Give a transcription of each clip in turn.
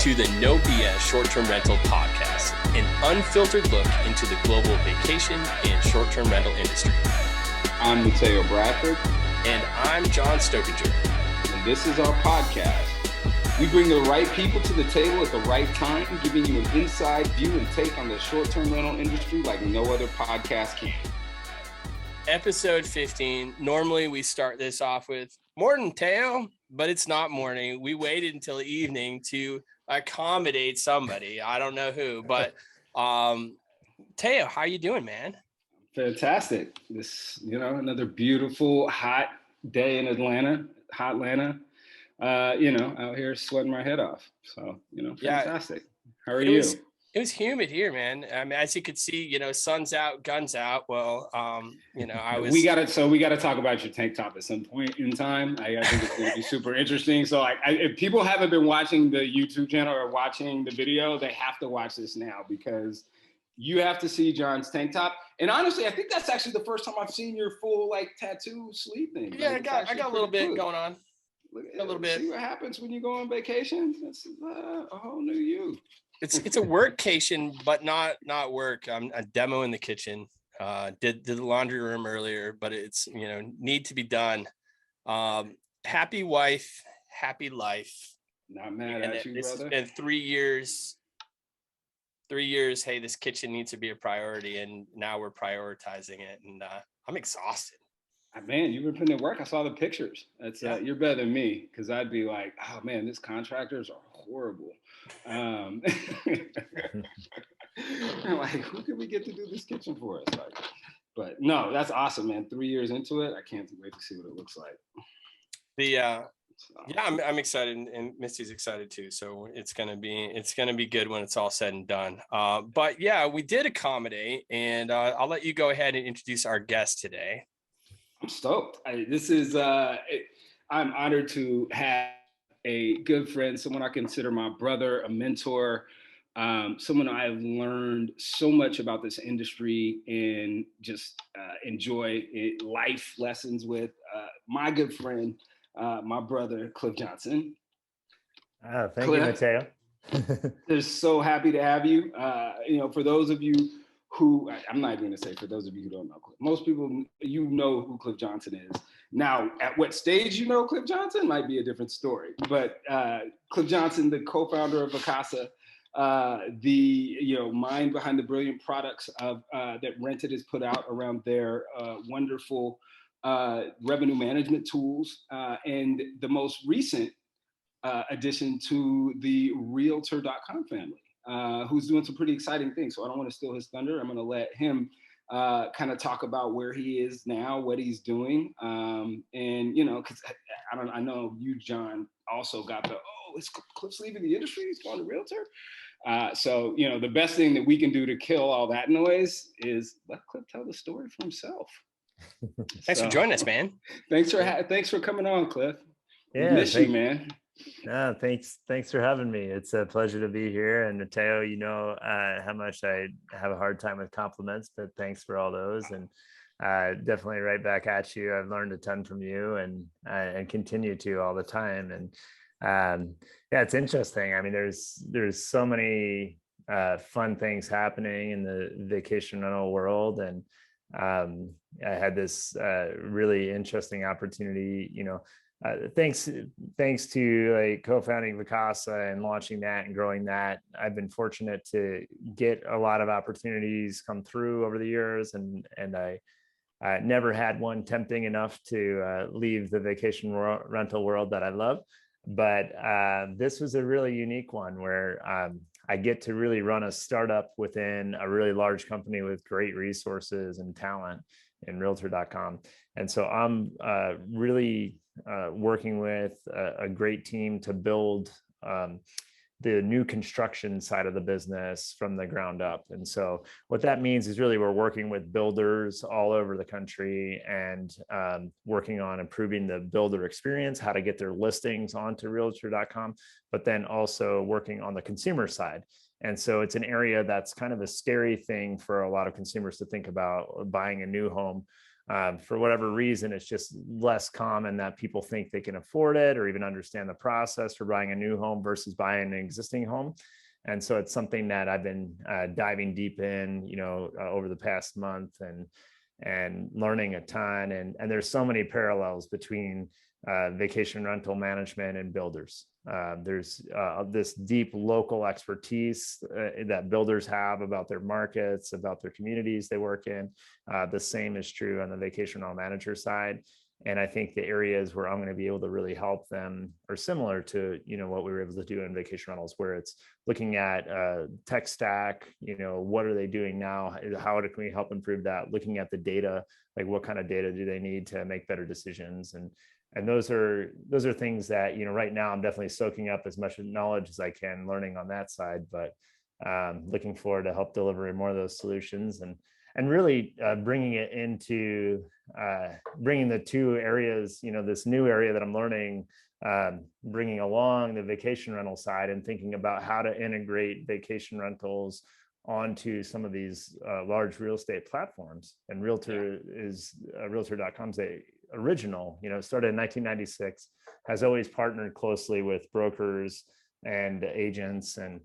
to the No BS Short-Term Rental Podcast, an unfiltered look into the global vacation and short-term rental industry. I'm Mateo Bradford. And I'm John Stokinger. And this is our podcast. We bring the right people to the table at the right time, giving you an inside view and take on the short-term rental industry like no other podcast can. Episode 15. Normally we start this off with morning, Teo, but it's not morning. We waited until evening to accommodate somebody. I don't know who, but Teo, how you doing, man? Fantastic. Another beautiful, hot day in Atlanta, hot Atlanta. Out here sweating my head off. So, fantastic. How are you? It was humid here, man. I mean, as you could see, sun's out, guns out. Well, we got to talk about your tank top at some point in time. I think it's going to be super interesting. So if people haven't been watching the YouTube channel or watching the video, they have to watch this now because you have to see John's tank top. And honestly, I think that's actually the first time I've seen your full tattoo sleeve thing. Yeah, I got a little bit going on. A little bit. See what happens when you go on vacation? It's a whole new you. It's a workcation, but not work. I'm a demo in the kitchen. Did the laundry room earlier, but it's need to be done. Happy wife, happy life. Not mad at you, brother. And 3 years. 3 years. Hey, this kitchen needs to be a priority, and now we're prioritizing it. And I'm exhausted. Man, you've been putting in work. I saw the pictures. That's you're better than me because I'd be like, oh man, these contractors are horrible. I'm like, who can we get to do this kitchen for us? But no, that's awesome, man. 3 years into it, I can't wait to see what it looks like. I'm excited, and Misty's excited too. So it's gonna be good when it's all said and done. But yeah, we did accommodate, and I'll let you go ahead and introduce our guest today. I'm stoked. I'm honored to have a good friend, someone I consider my brother, a mentor, someone I've learned so much about this industry and just enjoy life lessons with. My good friend, my brother, Cliff Johnson. Thank you, Mateo. They're so happy to have you. For those of you who, I'm not even going to say for those of you who don't know Cliff. Most people, know who Cliff Johnson is. Now, at what stage you know Cliff Johnson might be a different story. But Cliff Johnson, the co-founder of Vacasa, the mind behind the brilliant products that Rented has put out around their wonderful revenue management tools, and the most recent addition to the Realtor.com family. Who's doing some pretty exciting things. So I don't want to steal his thunder. I'm going to let him kind of talk about where he is now, what he's doing. Because I know you, John, also got is Cliff's leaving the industry? He's going to Realtor. So the best thing that we can do to kill all that noise is let Cliff tell the story for himself. Thanks for joining us, man. Thanks for coming on, Cliff. Yeah, miss you, man. No, thanks for having me. It's a pleasure to be here. And Mateo, how much I have a hard time with compliments, but thanks for all those. And definitely right back at you. I've learned a ton from you and continue to all the time. And it's interesting. I mean, there's so many fun things happening in the vacation rental world. And I had this really interesting opportunity, thanks to co-founding Vacasa and launching that and growing that. I've been fortunate to get a lot of opportunities come through over the years, and I never had one tempting enough to leave the vacation rental world that I love. But this was a really unique one where I get to really run a startup within a really large company with great resources and talent in Realtor.com. And so I'm really working with a great team to build the new construction side of the business from the ground up. And so what that means is really we're working with builders all over the country and working on improving the builder experience, how to get their listings onto Realtor.com, but then also working on the consumer side. And so it's an area that's kind of a scary thing for a lot of consumers to think about buying a new home. For whatever reason, it's just less common that people think they can afford it or even understand the process for buying a new home versus buying an existing home. And so it's something that I've been diving deep in, over the past month and learning a ton. And there's so many parallels between vacation rental management and builders. There's this deep local expertise that builders have about their markets, about their communities they work in. The same is true on the vacation rental manager side. And I think the areas where I'm going to be able to really help them are similar to, what we were able to do in vacation rentals, where it's looking at tech stack, what are they doing now? How can we help improve that? Looking at the data, like what kind of data do they need to make better decisions? And those are things that, right now I'm definitely soaking up as much knowledge as I can, learning on that side, but looking forward to help deliver more of those solutions and really bringing it into bringing the two areas, this new area that I'm learning, bringing along the vacation rental side and thinking about how to integrate vacation rentals onto some of these large real estate platforms. And Realtor.com's original, started in 1996, has always partnered closely with brokers and agents, and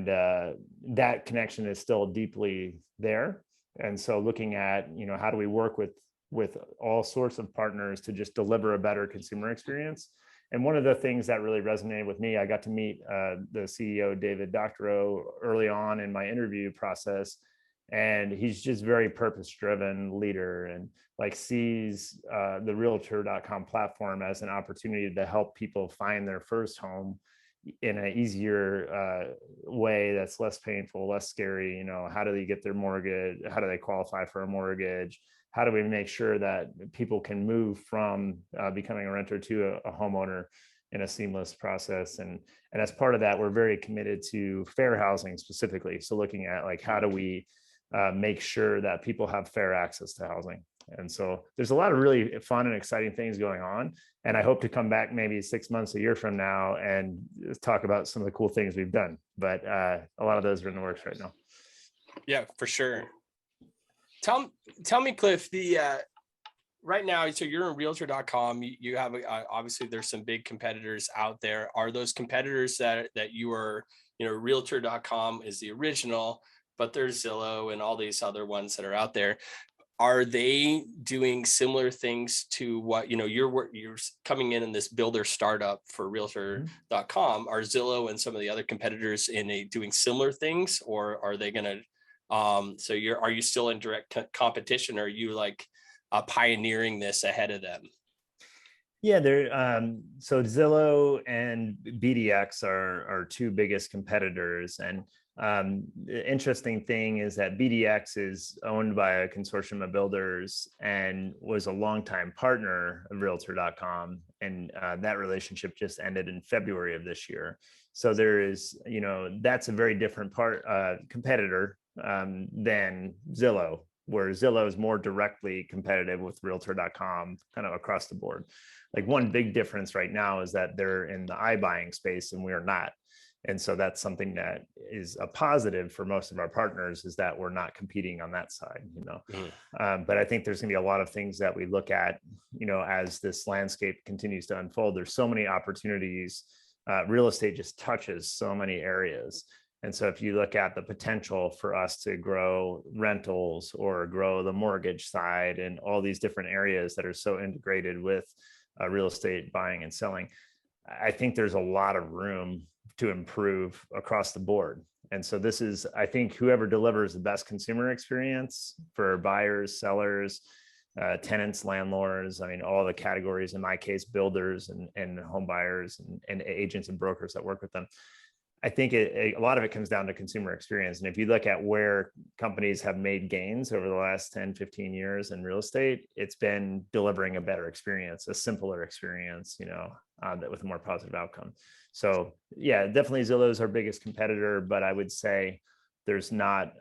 that connection is still deeply there. And so looking at, how do we work with all sorts of partners to just deliver a better consumer experience. And one of the things that really resonated with me, I got to meet the CEO, David Doctorow, early on in my interview process. And he's just very purpose-driven leader and sees the Realtor.com platform as an opportunity to help people find their first home in an easier way that's less painful, less scary. How do they get their mortgage? How do they qualify for a mortgage? How do we make sure that people can move from becoming a renter to a homeowner in a seamless process? And as part of that, we're very committed to fair housing specifically. So looking at how do we make sure that people have fair access to housing? And so there's a lot of really fun and exciting things going on. And I hope to come back maybe 6 months, a year from now and talk about some of the cool things we've done. But a lot of those are in the works right now. Yeah, for sure. Tell me, Cliff, right now, so you're in Realtor.com. You have obviously there's some big competitors out there. Are those competitors that you are, Realtor.com is the original, but there's Zillow and all these other ones that are out there. Are they doing similar things to what, you're coming in this builder startup for Realtor.com? Are Zillow and some of the other competitors doing similar things, or are they going to, are you still in direct competition? Or are you pioneering this ahead of them? Yeah, so Zillow and BDX are our two biggest competitors. And the interesting thing is that BDX is owned by a consortium of builders and was a longtime partner of Realtor.com. And that relationship just ended in February of this year. So there is, that's a very different competitor than Zillow, where Zillow is more directly competitive with Realtor.com kind of across the board. One big difference right now is that they're in the iBuying space and we are not. And so that's something that is a positive for most of our partners, is that we're not competing on that side, But I think there's going to be a lot of things that we look at, as this landscape continues to unfold. There's so many opportunities. Real estate just touches so many areas. And so if you look at the potential for us to grow rentals or grow the mortgage side and all these different areas that are so integrated with real estate buying and selling, I think there's a lot of room to improve across the board. And so this is, I think, whoever delivers the best consumer experience for buyers, sellers, tenants, landlords, all the categories, in my case, builders and home buyers and agents and brokers that work with them. I think a lot of it comes down to consumer experience. And if you look at where companies have made gains over the last 10, 15 years in real estate, it's been delivering a better experience, a simpler experience, that with a more positive outcome. So yeah, definitely Zillow is our biggest competitor, but I would say there's not,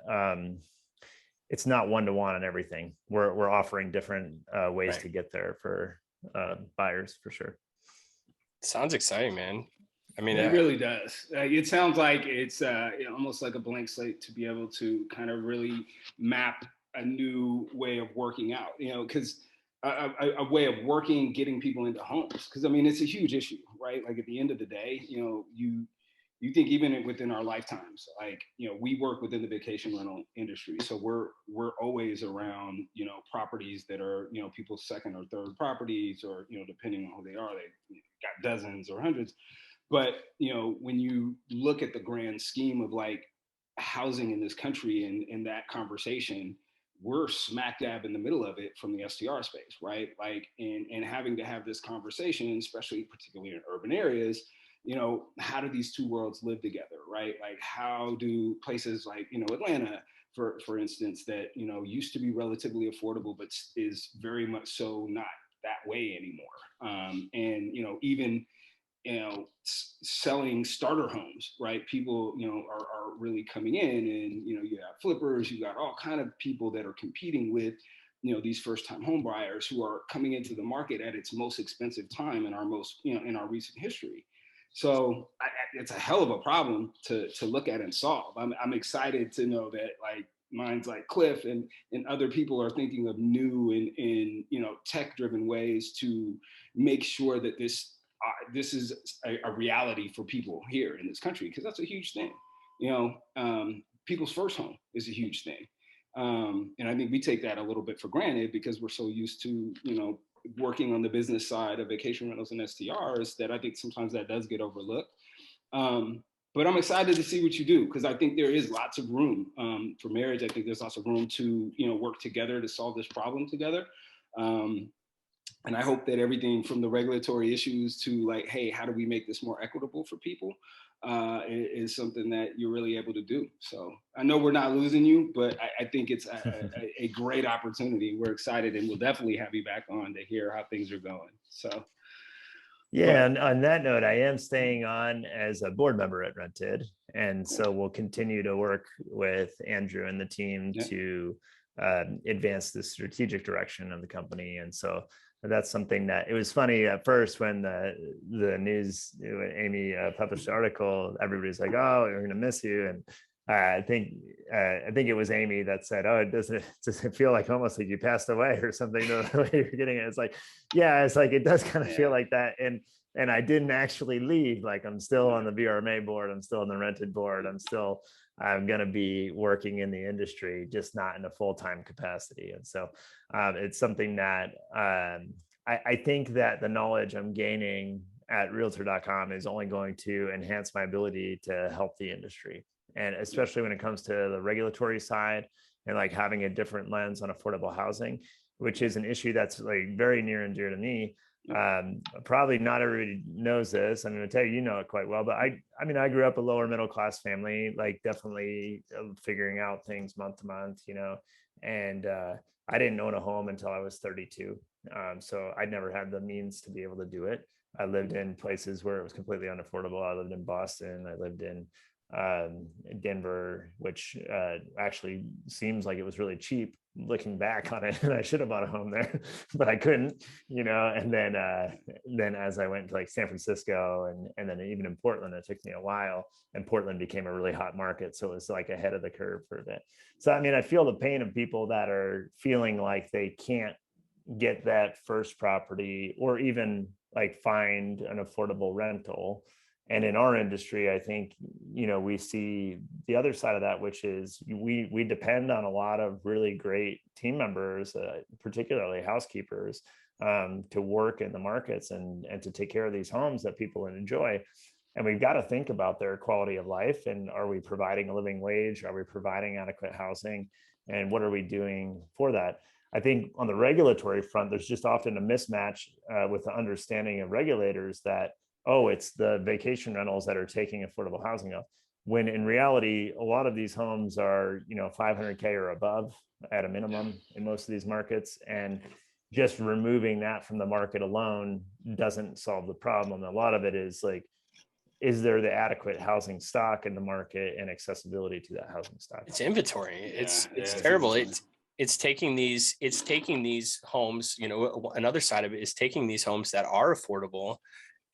it's not one-to-one on everything. We're offering different ways to get there for buyers, for sure. Sounds exciting, man. It really does. It sounds like it's almost like a blank slate to be able to kind of really map a new way of working out, because a way of working, getting people into homes. Because I mean, it's a huge issue, right? Like at the end of the day, you think even within our lifetimes, like, we work within the vacation rental industry. So we're always around, properties that are, people's second or third properties, or, depending on who they are, they got dozens or hundreds. But, when you look at the grand scheme of like housing in this country and that conversation, we're smack dab in the middle of it from the STR space, right? Like, and having to have this conversation, especially particularly in urban areas, how do these two worlds live together, right? Like, how do places like, Atlanta, for instance, that, used to be relatively affordable, but is very much so not that way anymore. And, even, selling starter homes, right? People, are really coming in, and, you got flippers, you got all kind of people that are competing with, these first time home buyers who are coming into the market at its most expensive time in in our recent history. So it's a hell of a problem to look at and solve. I'm excited to know that like minds like Cliff and other people are thinking of new and tech driven ways to make sure that this is a reality for people here in this country, because that's a huge thing. People's first home is a huge thing. And I think we take that a little bit for granted because we're so used to, working on the business side of vacation rentals and STRs, that I think sometimes that does get overlooked. But I'm excited to see what you do, because I think there is lots of room for marriage. I think there's lots of room to, work together to solve this problem together. And I hope that everything from the regulatory issues to like, hey, how do we make this more equitable for people, is something that you're really able to do. So I know we're not losing you, but I think it's a great opportunity. We're excited, and we'll definitely have you back on to hear how things are going. So. Yeah, and on that note, I am staying on as a board member at Rented, and so we'll continue to work with Andrew and the team to advance the strategic direction of the company. And so that's something that, it was funny at first when the news, when Amy published the article, everybody's like, "Oh, we're gonna miss you." And I think it was Amy that said, "Oh, does it feel like almost like you passed away or something?" The way you're getting it, it's like, yeah, it's like it does kind of feel like that. And I didn't actually leave. Like, I'm still on the VRMA board. I'm still on the Rented board. I'm going to be working in the industry, just not in a full-time capacity. And so it's something that I think that the knowledge I'm gaining at realtor.com is only going to enhance my ability to help the industry. And especially when it comes to the regulatory side and like having a different lens on affordable housing, which is an issue that's like very near and dear to me. Probably not everybody knows this. I'm going to tell you, you know it quite well, but I mean, I grew up a lower middle class family, like definitely figuring out things month to month, and I didn't own a home until I was 32. So I never had the means to be able to do it. I lived in places where it was completely unaffordable. I lived in Boston. I lived in Denver, which actually seems like it was really cheap looking back on it, and I should have bought a home there, but I couldn't, and then as I went to like San Francisco and then even in Portland, it took me a while, and Portland became a really hot market, so it was like ahead of the curve for a bit. So I mean, I feel the pain of people that are feeling like they can't get that first property or even like find an affordable rental. And in our industry, I think, we see the other side of that, which is we depend on a lot of really great team members, particularly housekeepers, to work in the markets and to take care of these homes that people enjoy. And we've got to think about their quality of life. And are we providing a living wage? Are we providing adequate housing? And what are we doing for that? I think on the regulatory front, there's just often a mismatch with the understanding of regulators that, oh, it's the vacation rentals that are taking affordable housing up, when in reality, a lot of these homes are, 500K or above at a minimum in most of these markets. And just removing that from the market alone doesn't solve the problem. A lot of it is like, is there the adequate housing stock in the market and accessibility to that housing stock? It's inventory. It's terrible. It's taking these homes, another side of it is taking these homes that are affordable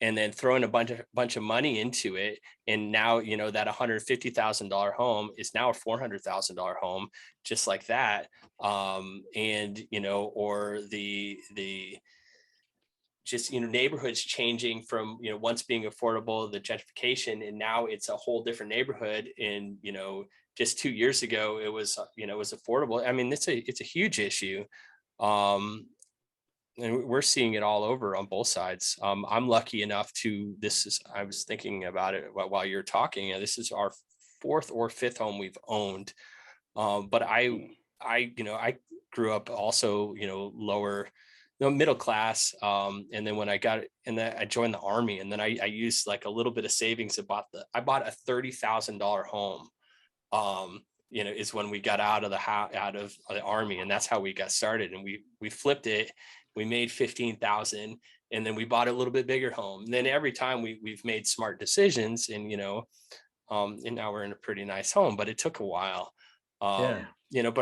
and then throwing a bunch of money into it. And now, that $150,000 home is now a $400,000 home, just like that. And, or the just, neighborhoods changing from, once being affordable, the gentrification, and now it's a whole different neighborhood. And, just 2 years ago, it was, it was affordable. I mean, it's a huge issue. And we're seeing it all over on both sides. I'm lucky enough I was thinking about it while you're talking, and this is our fourth or fifth home we've owned. But I grew up also, lower, middle class. And then when I joined the Army, and then I used like a little bit of savings. I bought a $30,000 home. Is when we got out of the Army, and that's how we got started. And we flipped it. We made 15,000, and then we bought a little bit bigger home. And then every time we've made smart decisions, and and now we're in a pretty nice home, but it took a while. But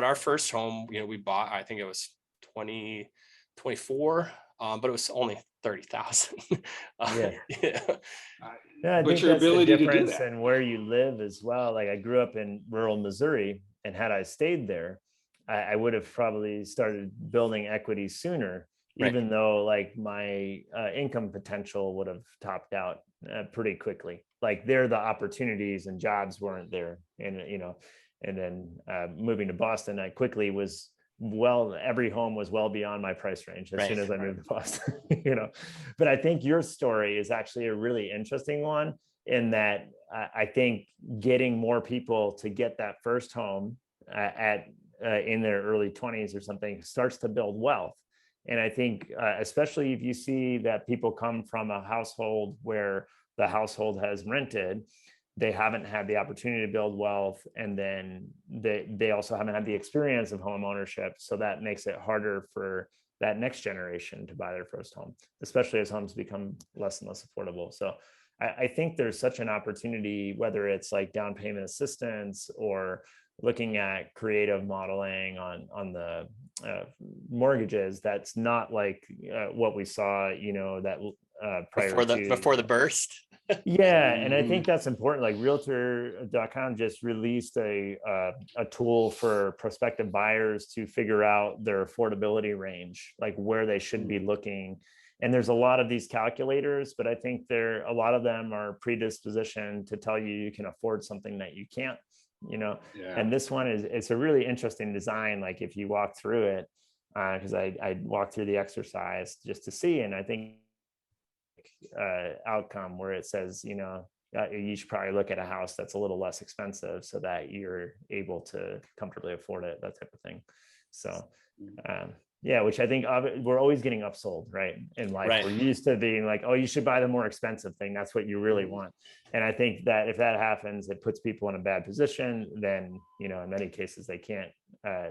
our first home, we bought, I think it was 2024, but it was only 30,000. Yeah, I but think your that's the ability to do difference that, in where you live as well. Like I grew up in rural Missouri, and had I stayed there, I would have probably started building equity sooner, Right. even though like my income potential would have topped out pretty quickly. Like there, the opportunities and jobs weren't there. And, and then moving to Boston, I quickly was every home was well beyond my price range as soon as I moved to Boston, But I think your story is actually a really interesting one, in that I think getting more people to get that first home in their early 20s or something starts to build wealth. And I think especially if you see that people come from a household where the household has rented, they haven't had the opportunity to build wealth, and then they also haven't had the experience of home ownership. So that makes it harder for that next generation to buy their first home, especially as homes become less and less affordable. So I think there's such an opportunity, whether it's like down payment assistance or looking at creative modeling on the mortgages. That's not like what we saw, that prior before the burst. Yeah, and I think that's important. Like Realtor.com just released a tool for prospective buyers to figure out their affordability range, like where they should be looking. And there's a lot of these calculators, but I think a lot of them are predispositioned to tell you can afford something that you can't, And this one it's a really interesting design. Like if you walk through it, because I walked through the exercise just to see, and I think outcome where it says, you should probably look at a house that's a little less expensive so that you're able to comfortably afford it, that type of thing. So which I think we're always getting upsold, right? In life, We're used to being like, oh, you should buy the more expensive thing. That's what you really want. And I think that if that happens, it puts people in a bad position. Then, in many cases, they can't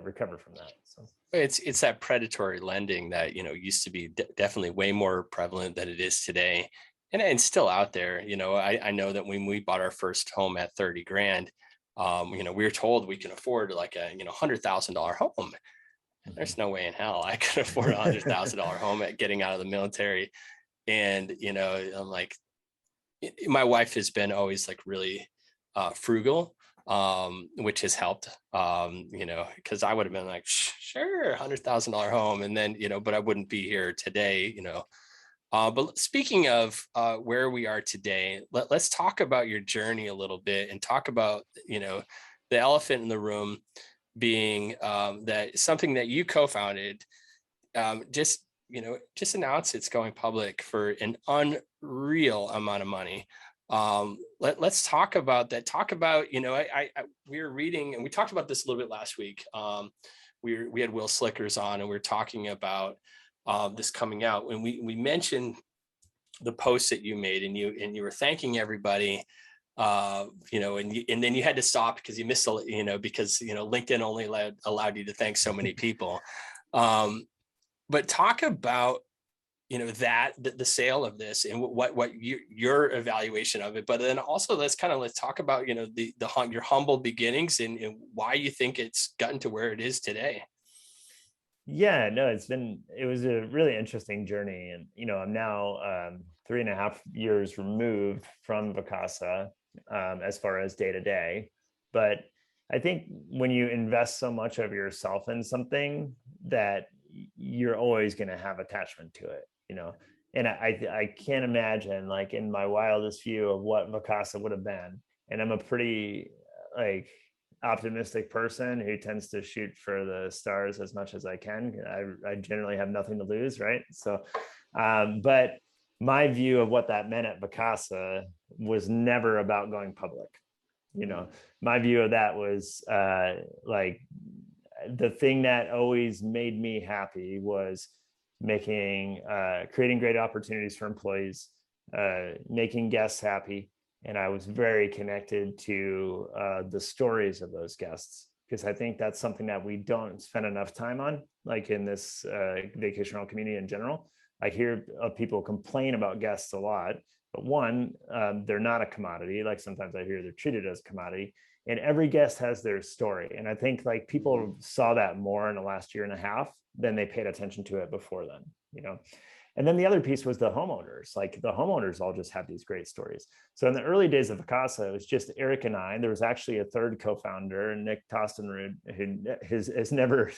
recover from that. So it's that predatory lending that, used to be definitely way more prevalent than it is today. And still out there. I know that when we bought our first home at 30 grand, we were told we can afford like a, $100,000 home. There's no way in hell I could afford a $100,000 home at getting out of the military. And, I'm like, my wife has been always like really frugal, which has helped, because I would have been like, sure, $100,000 home. And then, but I wouldn't be here today, But speaking of where we are today, let's talk about your journey a little bit, and talk about, the elephant in the room being that something that you co-founded, just announced it's going public for an unreal amount of money. Let's talk about that. Talk about, we were reading, and we talked about this a little bit last week. We had Will Slickers on, and we were talking about this coming out, and we mentioned the post that you made, and you were thanking everybody, and then you had to stop because you missed, because LinkedIn only allowed you to thank so many people. But talk about that the sale of this, and what your evaluation of it. But then also let's talk about your humble beginnings, and why you think it's gotten to where it is today. Yeah, no, it was a really interesting journey. And I'm now 3.5 years removed from Vacasa as far as day to day. But I think when you invest so much of yourself in something, that you're always going to have attachment to it, and I can't imagine, like, in my wildest view of what Vacasa would have been. And I'm a pretty like optimistic person who tends to shoot for the stars as much as I can. I generally have nothing to lose, right? So, but my view of what that meant at Vacasa was never about going public. My view of that was like, the thing that always made me happy was creating great opportunities for employees, making guests happy. And I was very connected to the stories of those guests, because I think that's something that we don't spend enough time on, like in this vacation rental community in general. I hear people complain about guests a lot, but one, they're not a commodity. Like, sometimes I hear they're treated as a commodity, and every guest has their story. And I think, like, people saw that more in the last year and a half than they paid attention to it before then. And then the other piece was the homeowners. Like, the homeowners all just have these great stories. So in the early days of Vacasa, it was just Eric and I. There was actually a third co-founder, Nick Tostenrud, who has never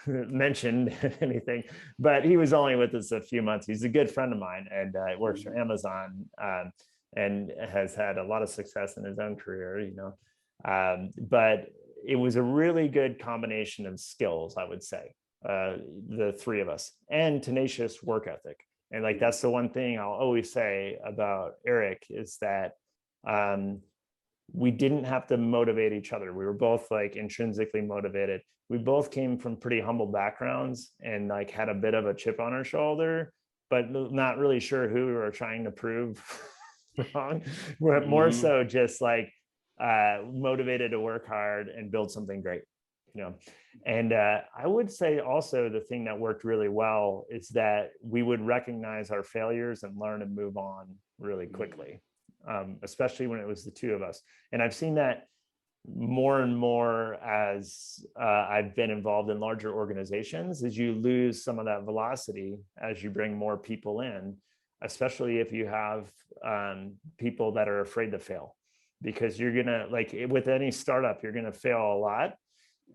mentioned anything, but he was only with us a few months. He's a good friend of mine, and works for Amazon, and has had a lot of success in his own career, but it was a really good combination of skills, I would say. The three of us, and tenacious work ethic. And like, that's the one thing I'll always say about Eric, is that we didn't have to motivate each other. We were both like intrinsically motivated. We both came from pretty humble backgrounds and like had a bit of a chip on our shoulder, but not really sure who we were trying to prove wrong. We're more so just like motivated to work hard and build something great. And I would say also the thing that worked really well is that we would recognize our failures and learn and move on really quickly, especially when it was the two of us. And I've seen that more and more as I've been involved in larger organizations, is you lose some of that velocity as you bring more people in, especially if you have people that are afraid to fail, because you're gonna, like with any startup, you're gonna fail a lot.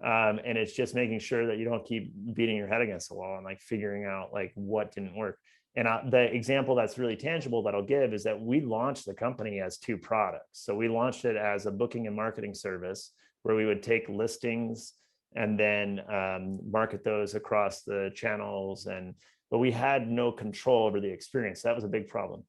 And it's just making sure that you don't keep beating your head against the wall and like figuring out like what didn't work. And the example that's really tangible that I'll give is that we launched the company as two products. So we launched it as a booking and marketing service where we would take listings and then market those across the channels. But we had no control over the experience. That was a big problem.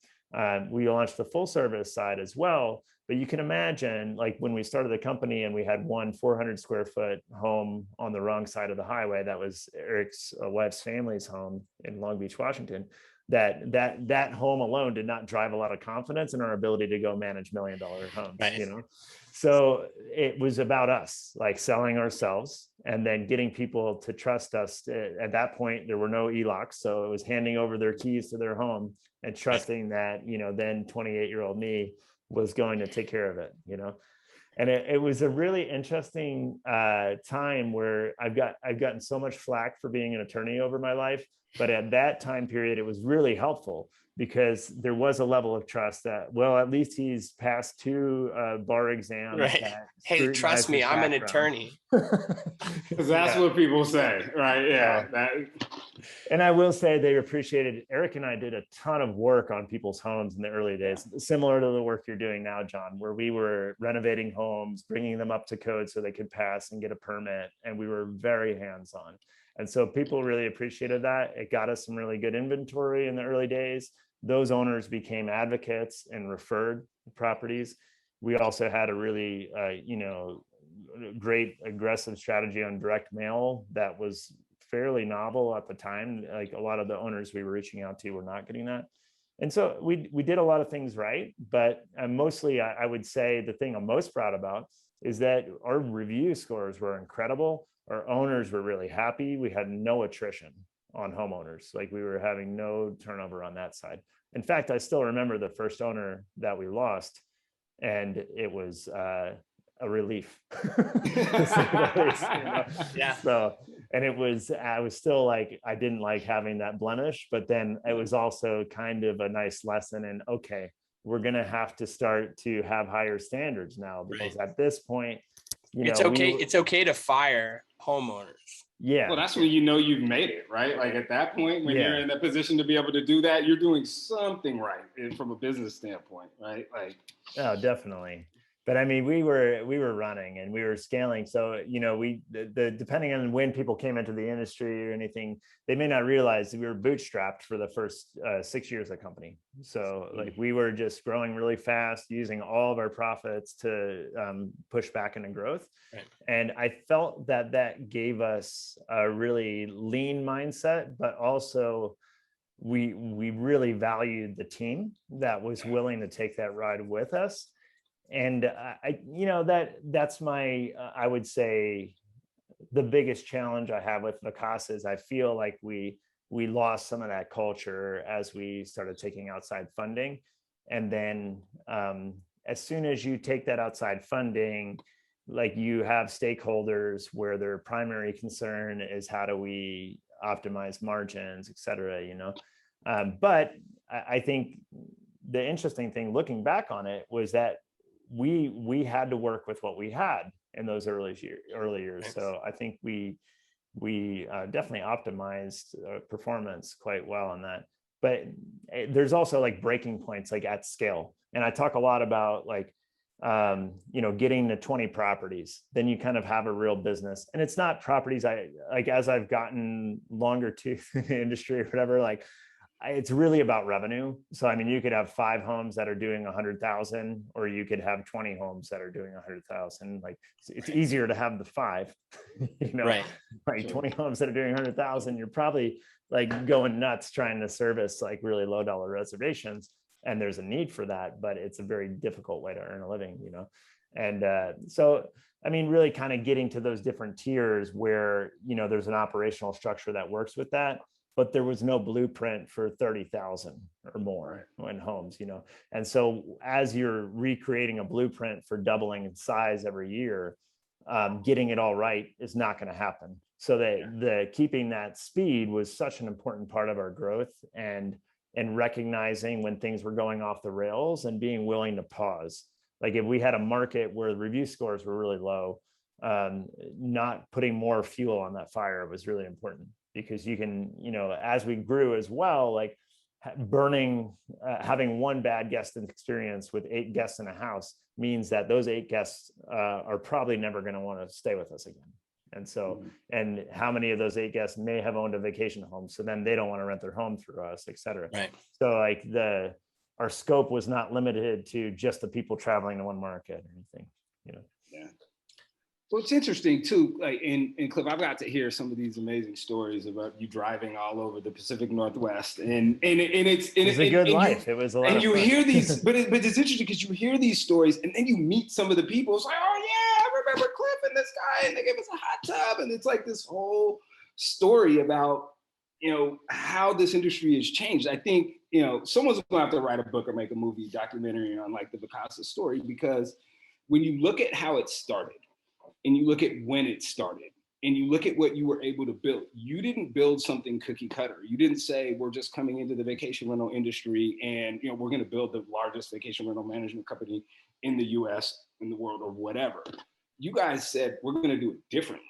We launched the full service side as well. But you can imagine, like when we started the company and we had one 400 square foot home on the wrong side of the highway, that was Eric's wife's family's home in Long Beach, Washington, that home alone did not drive a lot of confidence in our ability to go manage $1 million homes, Right. So it was about us, like selling ourselves and then getting people to trust us. At that point, there were no e-locks. So it was handing over their keys to their home and trusting that, then 28-year-old me was going to take care of it, And it was a really interesting time where I've gotten so much flack for being an attorney over my life. But at that time period, it was really helpful because there was a level of trust that, well, at least he's passed 2 bar exams. Right. Hey, trust me, I'm an attorney. Because that's what people say, right? Yeah. And I will say they appreciated, Eric and I did a ton of work on people's homes in the early days, similar to the work you're doing now, John, where we were renovating homes, bringing them up to code so they could pass and get a permit. And we were very hands-on. And so people really appreciated that. It got us some really good inventory in the early days. Those owners became advocates and referred properties. We also had a really, great aggressive strategy on direct mail that was fairly novel at the time. Like a lot of the owners we were reaching out to were not getting that. And so we did a lot of things right, but mostly I would say the thing I'm most proud about is that our review scores were incredible. Our owners were really happy. We had no attrition on homeowners. Like we were having no turnover on that side. In fact, I still remember the first owner that we lost, and it was a relief. Yeah. So And I was still like, I didn't like having that blemish, but then it was also kind of a nice lesson in, okay, we're going to have to start to have higher standards now, because at this point, it's okay. It's okay to fire homeowners. Yeah. Well, that's when you know you've made it, right? Like at that point, when you're in a position to be able to do that, you're doing something right from a business standpoint, right? Like, oh, definitely. But I mean, we were running and we were scaling. So, depending on when people came into the industry or anything, they may not realize that we were bootstrapped for the first 6 years of the company. So like we were just growing really fast, using all of our profits to push back into growth. Right. And I felt that gave us a really lean mindset, but also we really valued the team that was willing to take that ride with us. And that's my, I would say the biggest challenge I have with Vacasa is I feel like we lost some of that culture as we started taking outside funding. And then as soon as you take that outside funding, like you have stakeholders where their primary concern is how do we optimize margins, et cetera, but I think the interesting thing looking back on it was that we had to work with what we had in those early years. So I think we definitely optimized performance quite well on that. But there's also like breaking points, like at scale. And I talk a lot about like, getting to 20 properties, then you kind of have a real business. And it's not properties as I've gotten longer to the industry or whatever, like it's really about revenue. So, I mean, you could have 5 homes that are doing 100,000, or you could have 20 homes that are doing 100,000. Like it's easier to have the 5, right. Like 20 homes that are doing 100,000, you're probably like going nuts trying to service like really low dollar reservations. And there's a need for that, but it's a very difficult way to earn a living, And so, I mean, really kind of getting to those different tiers where, there's an operational structure that works with that, but there was no blueprint for 30,000 or more in homes, And so as you're recreating a blueprint for doubling in size every year, getting it all right is not going to happen. So the keeping that speed was such an important part of our growth, and recognizing when things were going off the rails and being willing to pause. Like if we had a market where the review scores were really low, not putting more fuel on that fire was really important, because you can, as we grew as well, like having one bad guest experience with 8 guests in a house means that those 8 guests are probably never going to want to stay with us again. And so, and how many of those 8 guests may have owned a vacation home, so then they don't want to rent their home through us, et cetera. Right. So like our scope was not limited to just the people traveling to one market or anything, Yeah. Well, it's interesting too, like in Cliff, I've got to hear some of these amazing stories about you driving all over the Pacific Northwest, and it's a good life. It was a lot and of you fun. hear these, but it's interesting because you hear these stories, and then you meet some of the people. It's like, oh yeah, I remember Cliff and this guy, and they gave us a hot tub, and it's like this whole story about how this industry has changed. I think someone's going to have to write a book or make a movie documentary on like the Vacasa story, because when you look at how it started, and you look at when it started, and you look at what you were able to build, you didn't build something cookie cutter. You didn't say, we're just coming into the vacation rental industry and we're going to build the largest vacation rental management company in the US, in the world, or whatever. You guys said, we're going to do it differently.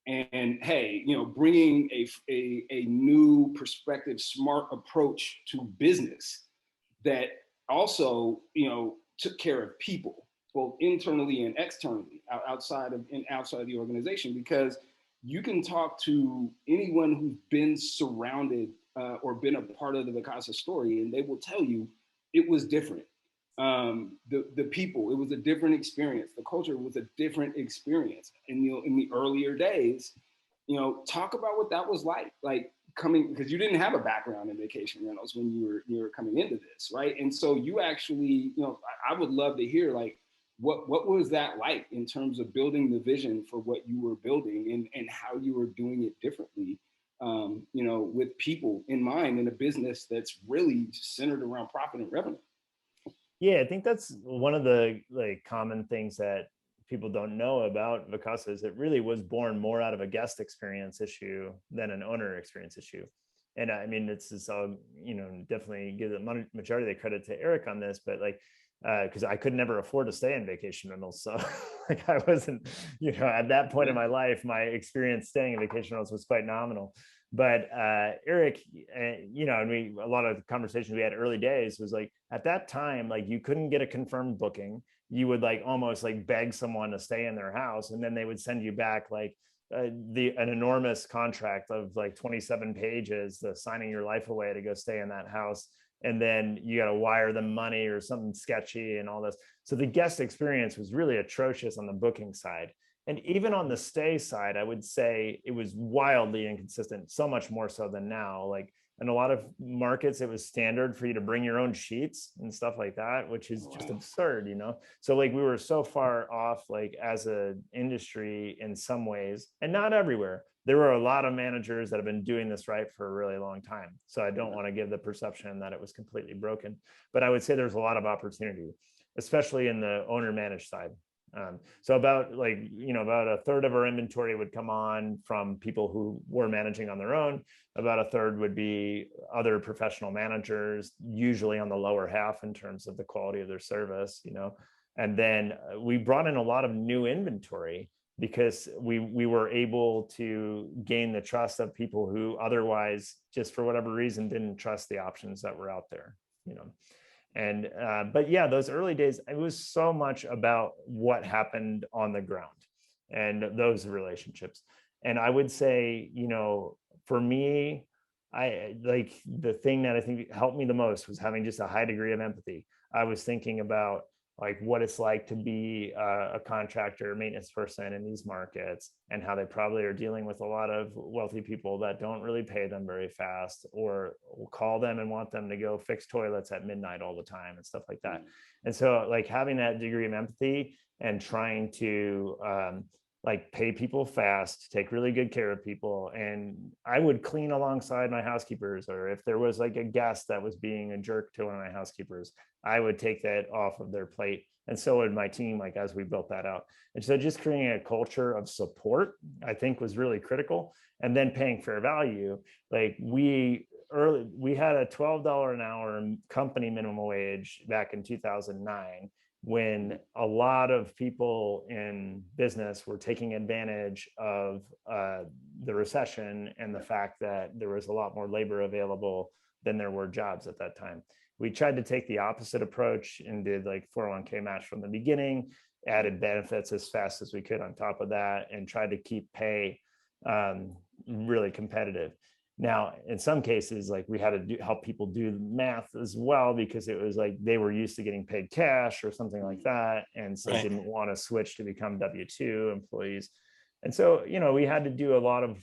And hey, bringing a new perspective, smart approach to business that also, took care of people, both internally and externally, outside of the organization, because you can talk to anyone who's been surrounded or been a part of the Vacasa story, and they will tell you it was different. The people, it was a different experience. The culture was a different experience. And in the earlier days, talk about what that was like coming, because you didn't have a background in vacation rentals when you were coming into this, right? And so you actually, I would love to hear like, what was that like in terms of building the vision for what you were building, and how you were doing it differently, with people in mind, in a business that's really centered around profit and revenue. Yeah, I think that's one of the like common things that people don't know about Vacasa is it really was born more out of a guest experience issue than an owner experience issue. And I mean, it's all, definitely give the majority of the credit to Eric on this, but like, because I could never afford to stay in vacation rentals. So like I wasn't, at that point in my life, my experience staying in vacation rentals was quite nominal. But Eric, and a lot of the conversations we had early days was like, at that time, like you couldn't get a confirmed booking. You would like almost like beg someone to stay in their house, and then they would send you back like an enormous contract of like 27 pages, signing your life away to go stay in that house. And then you got to wire them money or something sketchy and all this. So the guest experience was really atrocious on the booking side. And even on the stay side, I would say it was wildly inconsistent, so much more so than now. Like in a lot of markets, it was standard for you to bring your own sheets and stuff like that, which is just absurd, So like we were so far off, like as an industry in some ways, and not everywhere. There were a lot of managers that have been doing this right for a really long time. So I don't want to give the perception that it was completely broken, but I would say there's a lot of opportunity, especially in the owner managed side. So about a third of our inventory would come on from people who were managing on their own. About a third would be other professional managers, usually on the lower half in terms of the quality of their service, And then we brought in a lot of new inventory because we were able to gain the trust of people who otherwise, just for whatever reason, didn't trust the options that were out there, And, but yeah, those early days, it was so much about what happened on the ground and those relationships. And I would say, for me, I like the thing that I think helped me the most was having just a high degree of empathy. I was thinking about like what it's like to be a contractor, maintenance person in these markets, and how they probably are dealing with a lot of wealthy people that don't really pay them very fast, or will call them and want them to go fix toilets at midnight all the time and stuff like that. And so like having that degree of empathy and trying to like pay people fast, take really good care of people. And I would clean alongside my housekeepers, or if there was like a guest that was being a jerk to one of my housekeepers, I would take that off of their plate. And so would my team, like as we built that out. And so just creating a culture of support, I think was really critical. And then paying fair value. Like we had a $12 an hour company minimum wage back in 2009, when a lot of people in business were taking advantage of the recession and the fact that there was a lot more labor available than there were jobs at that time. We tried to take the opposite approach and did like 401k match from the beginning, added benefits as fast as we could on top of that, and tried to keep pay really competitive. Now, in some cases, like we had to help people do the math as well, because it was like they were used to getting paid cash or something like that, and so didn't want to switch to become W-2 employees. And so, we had to do a lot of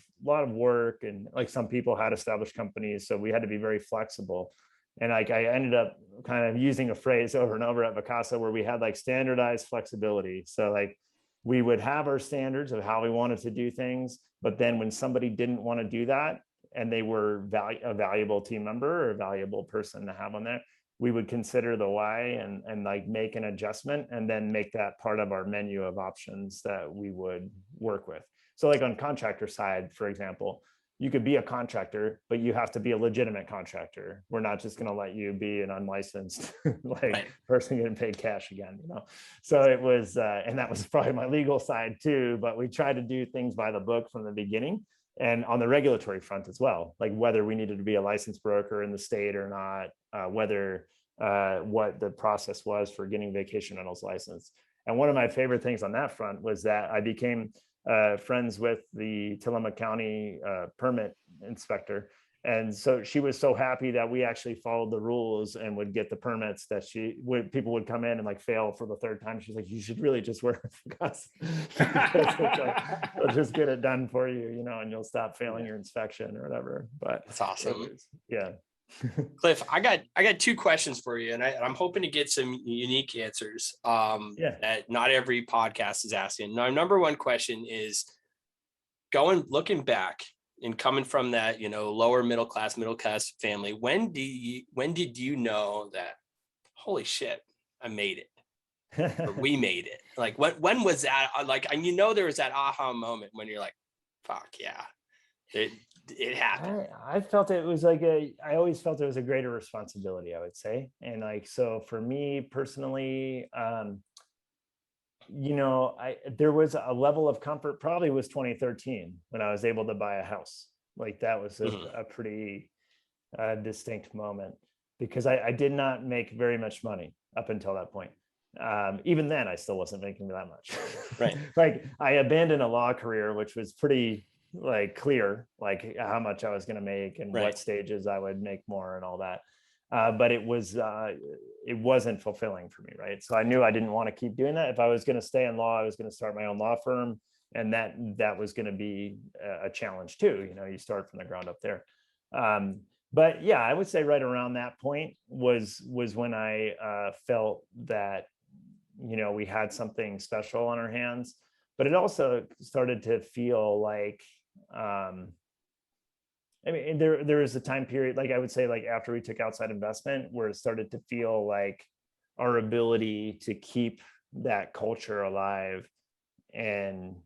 work, and like some people had established companies, so we had to be very flexible. And like I ended up kind of using a phrase over and over at Vacasa where we had like standardized flexibility. So like we would have our standards of how we wanted to do things, but then when somebody didn't want to do that, and they were a valuable team member or a valuable person to have on there, we would consider the why and like make an adjustment, and then make that part of our menu of options that we would work with. So like on contractor side, for example, you could be a contractor, but you have to be a legitimate contractor. We're not just going to let you be an unlicensed person getting paid cash again, So it was, and that was probably my legal side too, but we tried to do things by the book from the beginning. And on the regulatory front as well, like whether we needed to be a licensed broker in the state or not, whether what the process was for getting vacation rentals licensed. And one of my favorite things on that front was that I became friends with the Tillamook County permit inspector. And so she was so happy that we actually followed the rules and would get the permits that people would come in and like fail for the third time. She's like, you should really just work with us. We'll just get it done for you, and you'll stop failing your inspection or whatever. But that's awesome. Yeah. Cliff, I got two questions for you, and I'm hoping to get some unique answers that not every podcast is asking. Now, number one question is looking back and coming from that, lower middle class family, when did you know that, holy shit, I made it? or we made it? Like when was that? Like, and you know, there was that aha moment when you're like, fuck yeah, it happened. I felt it was like I always felt it was a greater responsibility, I would say. And like, so for me personally, there was a level of comfort, probably was 2013 when I was able to buy a house. Like that was a pretty distinct moment, because I did not make very much money up until that point. Even then, I still wasn't making that much. Right. Like I abandoned a law career, which was pretty like clear, like how much I was going to make and what stages I would make more and all that. But it wasn't fulfilling for me, right? So I knew I didn't want to keep doing that. If I was going to stay in law, I was going to start my own law firm, and that was going to be a challenge too. You know, you start from the ground up there. But yeah, I would say right around that point was when I felt that, you know, we had something special on our hands. But it also started to feel like, I mean, there was a time period, like I would say, like after we took outside investment, where it started to feel like our ability to keep that culture alive and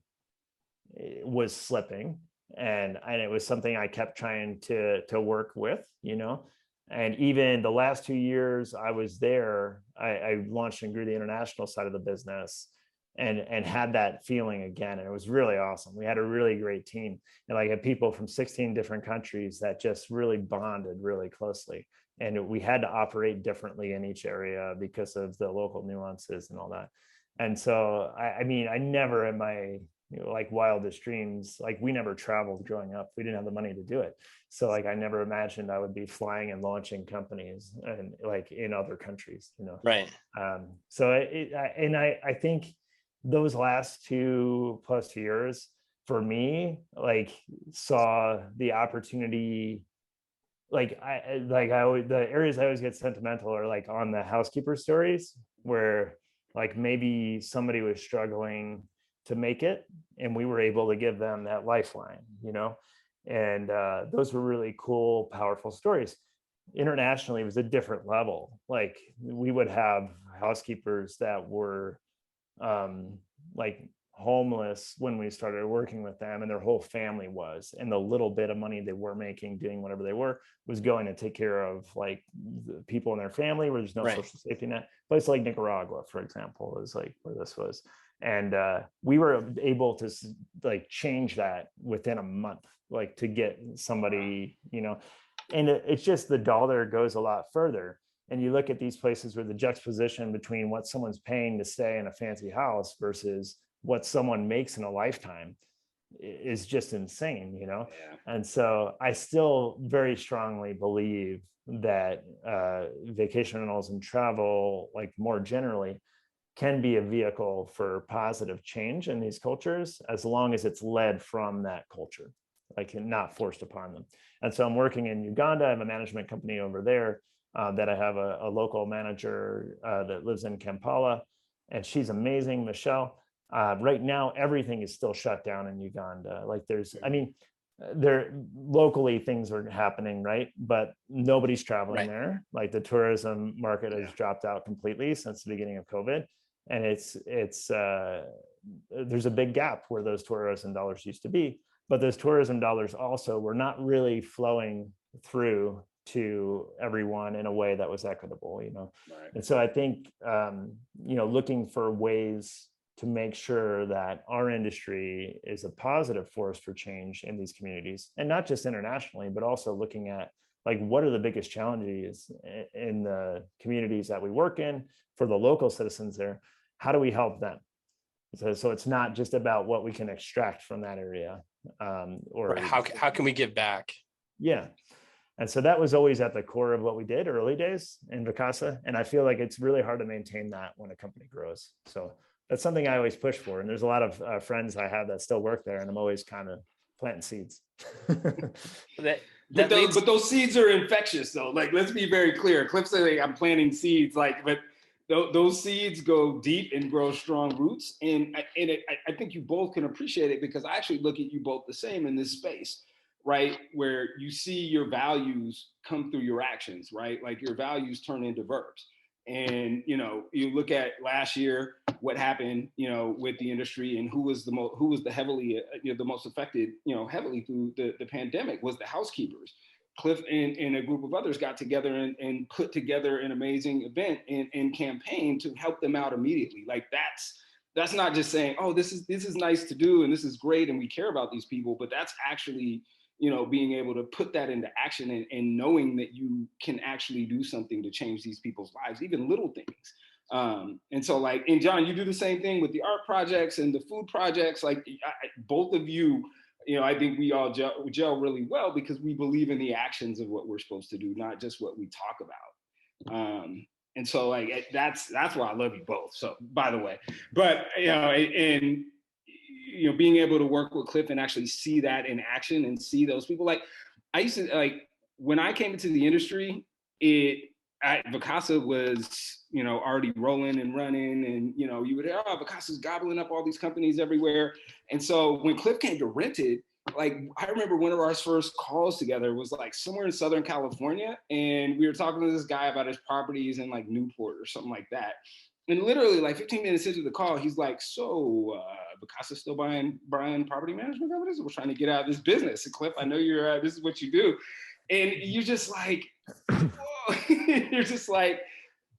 it was slipping. And it was something I kept trying to work with, you know. And even the last 2 years I was there, I launched and grew the international side of the business, and had that feeling again. And it was really awesome. We had a really great team, and like had people from 16 different countries that just really bonded really closely. And we had to operate differently in each area because of the local nuances and all that. And so, I mean, I never in my like wildest dreams, like we never traveled growing up. We didn't have the money to do it. So like I never imagined I would be flying and launching companies and like in other countries, you know. Right. So I think those last 2+ years for me, like saw the opportunity. Like the areas I always get sentimental are like on the housekeeper stories, where like maybe somebody was struggling to make it, and we were able to give them that lifeline, you know. And those were really cool, powerful stories. Internationally, it was a different level. Like we would have housekeepers that were like homeless when we started working with them, and their whole family was, and the little bit of money they were making doing whatever they were was going to take care of like the people in their family where there's no social safety net. Place like Nicaragua, for example, is like where this was. And we were able to like change that within a month, like to get somebody, you know. And it's just the dollar goes a lot further. And you look at these places where the juxtaposition between what someone's paying to stay in a fancy house versus what someone makes in a lifetime is just insane, you know. And so I still very strongly believe that vacation rentals and travel, like more generally, can be a vehicle for positive change in these cultures, as long as it's led from that culture, like not forced upon them. And so I'm working in Uganda. I have a management company over there that I have a local manager that lives in Kampala, and she's amazing, Michelle. Right now, everything is still shut down in Uganda. Like there locally things are happening, right? But nobody's traveling there. Like the tourism market has dropped out completely since the beginning of COVID. And there's a big gap where those tourism dollars used to be, but those tourism dollars also were not really flowing through to everyone in a way that was equitable, you know. And so I think looking for ways to make sure that our industry is a positive force for change in these communities, and not just internationally, but also looking at like what are the biggest challenges in the communities that we work in for the local citizens there. How do we help them? So it's not just about what we can extract from that area, or how can we give back? Yeah. And so that was always at the core of what we did early days in Vacasa. And I feel like it's really hard to maintain that when a company grows. So that's something I always push for. And there's a lot of friends I have that still work there, and I'm always kind of planting seeds. But those seeds are infectious, though. Like, let's be very clear. Cliff said, like, I'm planting seeds, like, but those seeds go deep and grow strong roots. And I think you both can appreciate it, because I actually look at you both the same in this space, right? Where you see your values come through your actions, right? Like your values turn into verbs. And, you know, you look at last year, what happened, you know, with the industry, and who was the heavily, the most affected, you know, heavily through the pandemic, was the housekeepers. Cliff and a group of others got together and put together an amazing event and campaign to help them out immediately. Like that's not just saying, oh, this is nice to do and this is great and we care about these people, but that's actually, you know, being able to put that into action and knowing that you can actually do something to change these people's lives, even little things. And so, like, and John, you do the same thing with the art projects and the food projects. Like, both of you, you know, I think we all gel really well because we believe in the actions of what we're supposed to do, not just what we talk about. And so, like, that's why I love you both. So, by the way, but you know, and you know, being able to work with Cliff and actually see that in action and see those people. Like, I used to, like, when I came into the industry, Vacasa was, you know, already rolling and running, and, you know, you would hear, oh, Vacasa's gobbling up all these companies everywhere. And so when Cliff came to Rented, like, I remember one of our first calls together was like somewhere in Southern California, and we were talking to this guy about his properties in like Newport or something like that. And literally like 15 minutes into the call, he's like, so Vacasa still buying property management companies? We're trying to get out of this business. And Cliff, I know you're, this is what you do. And you're just like, whoa. You're just like,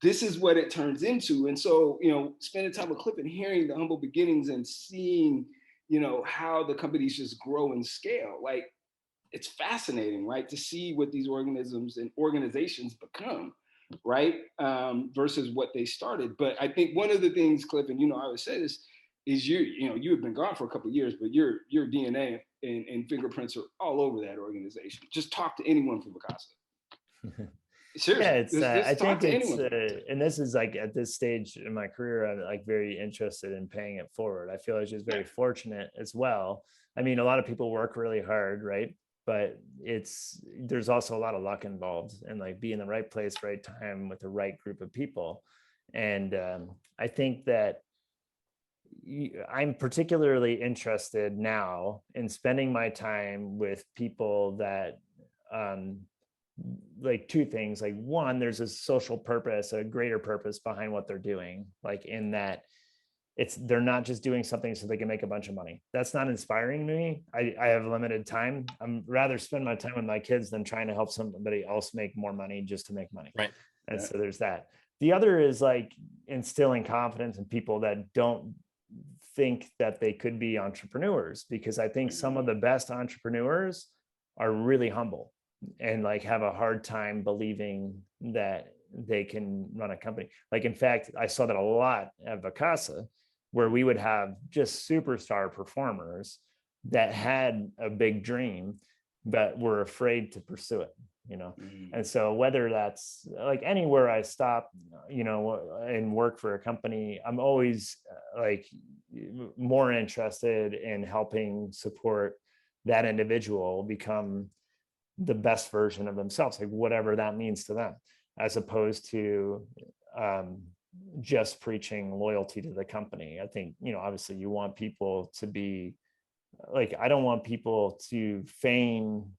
this is what it turns into. And so, you know, spending time with Cliff and hearing the humble beginnings and seeing, you know, how the companies just grow and scale, like, it's fascinating, right? To see what these organisms and organizations become, right? Versus what they started. But I think one of the things, Cliff, and, you know, I would say this, is you know, you have been gone for a couple of years, but your DNA and fingerprints are all over that organization. Just talk to anyone from Vacasa. Seriously, yeah, it's I think it's and this is like, at this stage in my career, I'm like very interested in paying it forward. I feel like just very fortunate as well. I mean, a lot of people work really hard, right? But there's also a lot of luck involved, and like be in the right place, right time with the right group of people. And I think that I'm particularly interested now in spending my time with people that like two things. Like, one, there's a social purpose, a greater purpose behind what they're doing, like in that they're not just doing something so they can make a bunch of money. That's not inspiring to me. I have limited time. I'm rather spend my time with my kids than trying to help somebody else make more money just to make money. Right. And so there's that. The other is like instilling confidence in people that don't think that they could be entrepreneurs, because I think some of the best entrepreneurs are really humble and like have a hard time believing that they can run a company. Like, in fact, I saw that a lot at Vacasa, where we would have just superstar performers that had a big dream, but were afraid to pursue it, you know? And so whether that's like anywhere I stop, you know, and work for a company, I'm always like more interested in helping support that individual become the best version of themselves, like whatever that means to them, as opposed to just preaching loyalty to the company. I think, you know, obviously you want people to be like, I don't want people to feign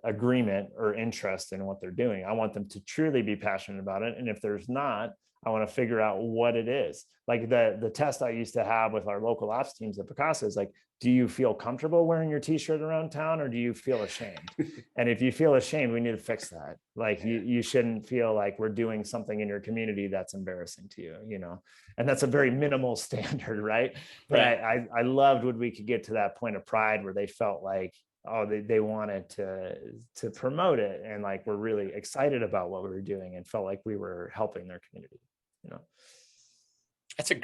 agreement or interest in what they're doing. I want them to truly be passionate about it. And if there's not, I want to figure out what it is. Like the test I used to have with our local ops teams at Vacasa is like, do you feel comfortable wearing your t-shirt around town, or do you feel ashamed? And if you feel ashamed, we need to fix that. Like you shouldn't feel like we're doing something in your community that's embarrassing to you, you know? And that's a very minimal standard, right? But right. I loved when we could get to that point of pride where they felt like, oh, they wanted to promote it, and like we're really excited about what we were doing and felt like we were helping their community, you know. That's a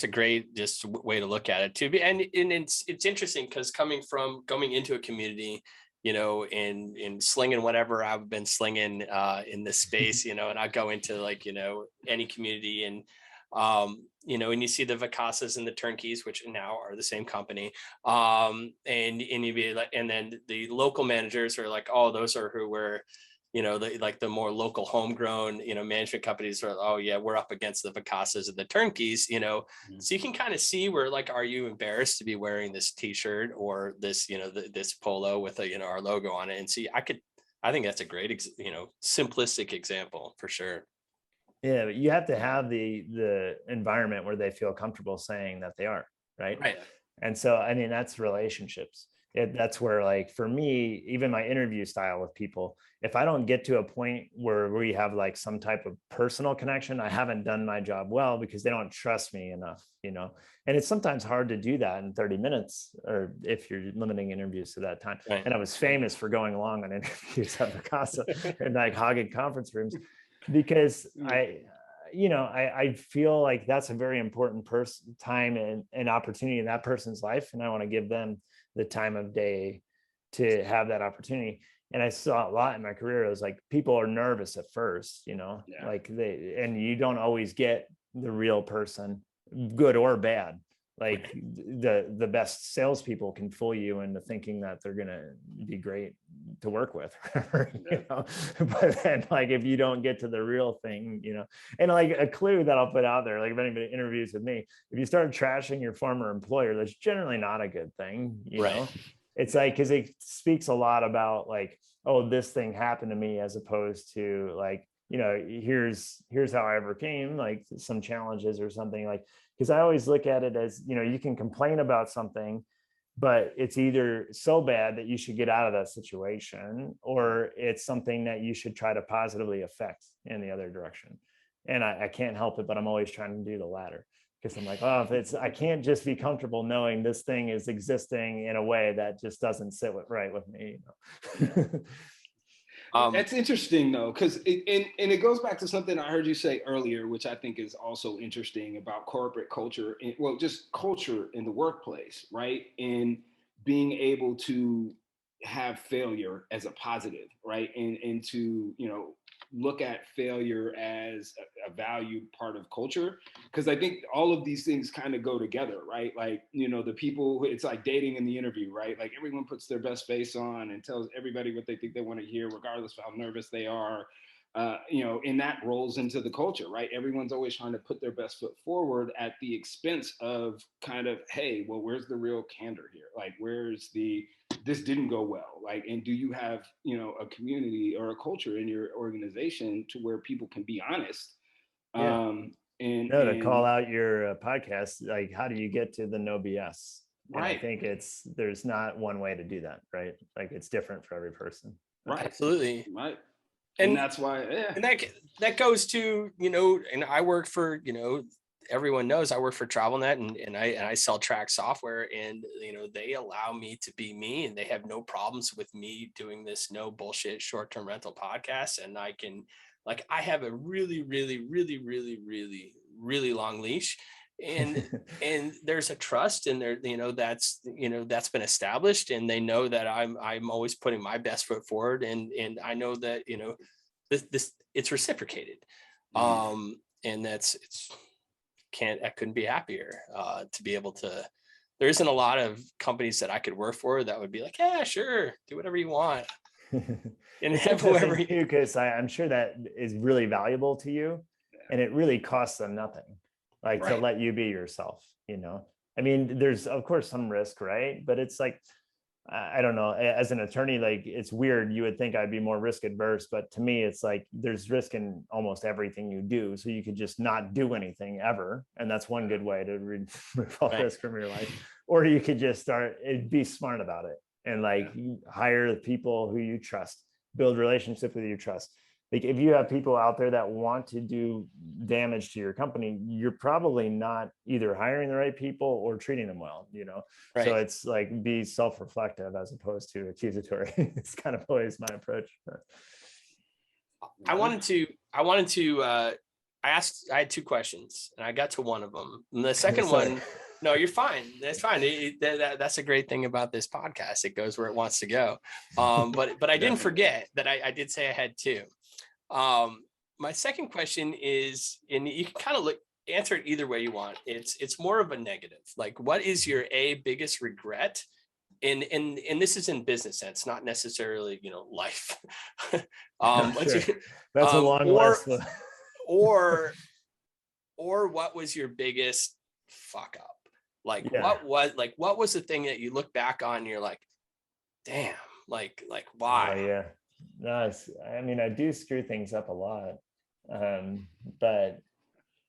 great just way to look at it too. And it's interesting because going into a community, you know, and slinging whatever I've been slinging in this space, you know, and I go into like, you know, any community, and you know, and you see the Vacasas and the Turnkeys, which now are the same company, and you be like, and then the local managers are like, oh, those are who were, you know, like the more local homegrown, you know, management companies are, oh yeah, we're up against the Vacasas and the Turnkeys, you know. So you can kind of see where, like, are you embarrassed to be wearing this t-shirt or this, you know, this polo with a, you know, our logo on it? And see, I think that's a great, you know, simplistic example for sure. Yeah, but you have to have the environment where they feel comfortable saying that they are, right? Right. And so, I mean, that's relationships. That's where, like, for me, even my interview style with people, if I don't get to a point where we have like some type of personal connection, I haven't done my job well, because they don't trust me enough, and it's sometimes hard to do that in 30 minutes, or if you're limiting interviews to that time. Right. And I was famous for going long on interviews at Vacasa and like hogging conference rooms, because I feel like that's a very important time and opportunity in that person's life. And I want to give them the time of day to have that opportunity. And I saw a lot in my career. It was like, people are nervous at first, like and you don't always get the real person, good or bad. Like the best salespeople can fool you into thinking that they're going to be great to work with, but then, like, if you don't get to the real thing, and like a clue that I'll put out there, like if anybody interviews with me, if you start trashing your former employer, that's generally not a good thing, Right. It's like, because it speaks a lot about like, oh, this thing happened to me, as opposed to like, here's how I overcame like some challenges or something, like, because I always look at it as, you can complain about something, but it's either so bad that you should get out of that situation, or it's something that you should try to positively affect in the other direction. And I can't help it, but I'm always trying to do the latter, because I'm like, oh, I can't just be comfortable knowing this thing is existing in a way that just doesn't sit right with me. That's interesting though, because it goes back to something I heard you say earlier, which I think is also interesting about corporate culture, just culture in the workplace, right? And being able to have failure as a positive, right? And to, look at failure as a valued part of culture, because I think all of these things kind of go together, right? Like, the people, it's like dating in the interview, right? Like everyone puts their best face on and tells everybody what they think they want to hear, regardless of how nervous they are, and that rolls into the culture, right? Everyone's always trying to put their best foot forward at the expense of kind of, hey, well, where's the real candor here? Like, this didn't go well, like, and do you have a community or a culture in your organization to where people can be honest? To call out your podcast, like, how do you get to the no BS? And right. I think there's not one way to do that, right? Like, it's different for every person. Right. Absolutely. Right. And that's why, and that goes to, and I work for, everyone knows I work for TravelNet, and I sell track software, and they allow me to be me, and they have no problems with me doing this no bullshit short-term rental podcast. And I can, like, I have a really, really, really, really, really, really long leash, and there's a trust in there, that's been established, and they know that I'm always putting my best foot forward, and I know that this it's reciprocated, and I couldn't be happier to be able to. There isn't a lot of companies that I could work for that would be like, yeah, sure, do whatever you want, and have whoever you, because I'm sure that is really valuable to you, and it really costs them nothing, like, to let you be yourself. I mean, there's of course some risk, right? But it's like, I don't know, as an attorney, like, it's weird. You would think I'd be more risk adverse, but to me, it's like there's risk in almost everything you do. So you could just not do anything ever. And that's one good way to remove all risk from your life. Or you could just be smart about it, and like hire the people who you trust, build relationships with you trust. Like, if you have people out there that want to do damage to your company, you're probably not either hiring the right people or treating them well, Right. So it's like, be self-reflective as opposed to accusatory. It's kind of always my approach. I had two questions, and I got to one of them. And the second one, no, you're fine. That's fine. That's a great thing about this podcast. It goes where it wants to go. But I didn't forget that I did say I had two. My second question is, and you can kind of answer it either way you want. It's more of a negative. Like, what is your biggest regret? And this is in business sense, not necessarily, life. That's a long list. or what was your biggest fuck up? Like, what was the thing that you look back on and you're like, damn, like why? Oh, yeah. No, I mean, I do screw things up a lot. But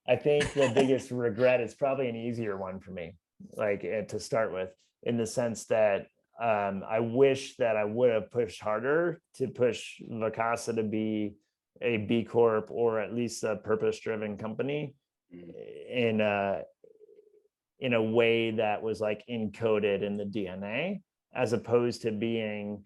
I think the biggest regret is probably an easier one for me, like to start with, in the sense that I wish that I would have pushed harder to push Vacasa to be a B Corp or at least a purpose-driven company in a way that was like encoded in the DNA, as opposed to being